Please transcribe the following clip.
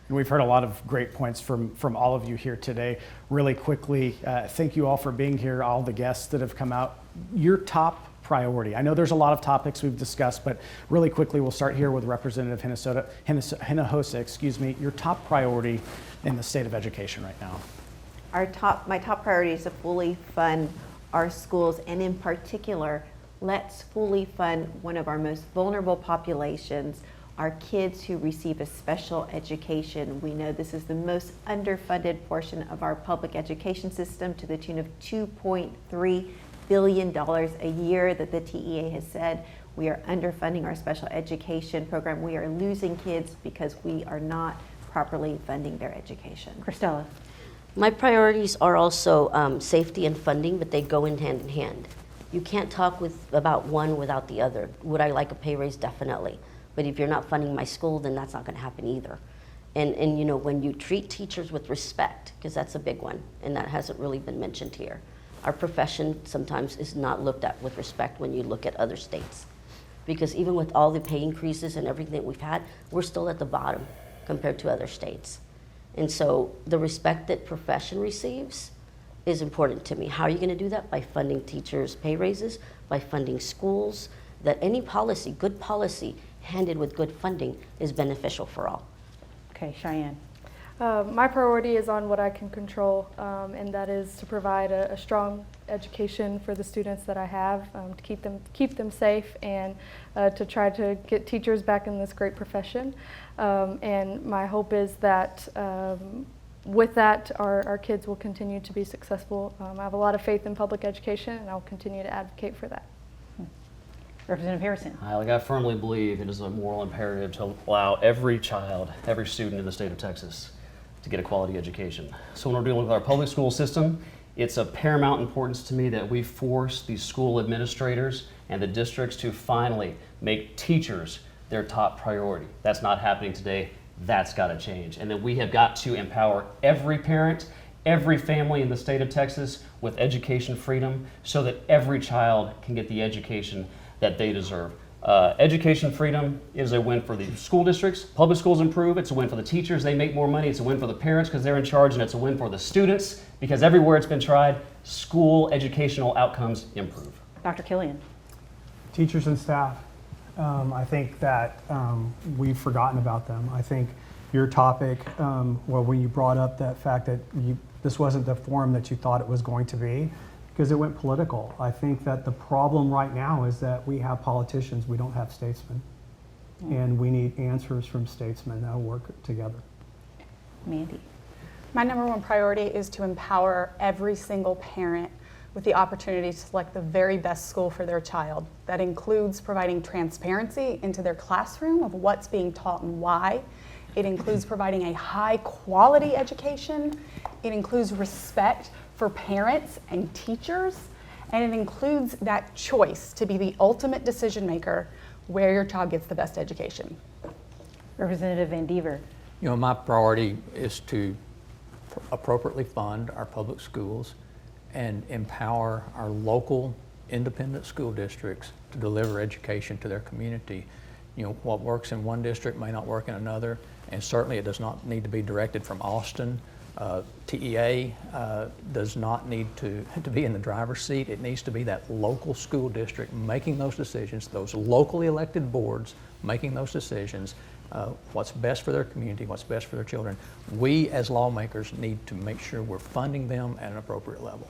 And we've heard a lot of great points from all of you here today. Really quickly, thank you all for being here, all the guests that have come out. Your top priority. I know there's a lot of topics we've discussed, but really quickly, we'll start here with Representative Hinojosa, your top priority in the state of education right now. My top priority is to fully fund our schools, and in particular, let's fully fund one of our most vulnerable populations, our kids who receive a special education. We know this is the most underfunded portion of our public education system, to the tune of $2.3 billion a year that the TEA has said. We are underfunding our special education program. We are losing kids because we are not properly funding their education. Christella. My priorities are also safety and funding, but they go in hand. You can't talk about one without the other. Would I like a pay raise? Definitely. But if you're not funding my school, then that's not going to happen either. And you know, when you treat teachers with respect, because that's a big one, and that hasn't really been mentioned here. Our profession sometimes is not looked at with respect when you look at other states. Because even with all the pay increases and everything that we've had, we're still at the bottom compared to other states. And so the respect that profession receives is important to me. How are you going to do that? By funding teachers' pay raises, by funding schools, that any policy, good policy, handed with good funding is beneficial for all. Okay, Cheyenne. My priority is on what I can control, and that is to provide a strong education for the students that I have, to keep them safe, and to try to get teachers back in this great profession. And my hope is that with that, our kids will continue to be successful. I have a lot of faith in public education, and I'll continue to advocate for that. Representative Harrison. I firmly believe it is a moral imperative to allow every child, every student in the state of Texas to get a quality education. So when we're dealing with our public school system, it's of paramount importance to me that we force these school administrators and the districts to finally make teachers their top priority. That's not happening today. That's got to change. And then we have got to empower every parent, every family in the state of Texas with education freedom so that every child can get the education that they deserve. Education freedom is a win for the school districts. Public schools improve. It's a win for the teachers. They make more money. It's a win for the parents because they're in charge, and it's a win for the students because everywhere it's been tried, school educational outcomes improve. Dr. Killian. Teachers and staff. I think that we've forgotten about them. I think your topic, when you brought up that fact that this wasn't the forum that you thought it was going to be, because it went political. I think that the problem right now is that we have politicians, we don't have statesmen. And we need answers from statesmen that'll work together. Mandy. My number one priority is to empower every single parent with the opportunity to select the very best school for their child. That includes providing transparency into their classroom of what's being taught and why. It includes providing a high quality education. It includes respect for parents and teachers, and it includes that choice to be the ultimate decision maker where your child gets the best education. Representative Van Dever. You know, my priority is to appropriately fund our public schools and empower our local independent school districts to deliver education to their community. You know, what works in one district may not work in another, and certainly it does not need to be directed from Austin. TEA does not need to be in the driver's seat. It needs to be that local school district making those decisions, those locally elected boards making those decisions, what's best for their community, what's best for their children. We as lawmakers need to make sure we're funding them at an appropriate level.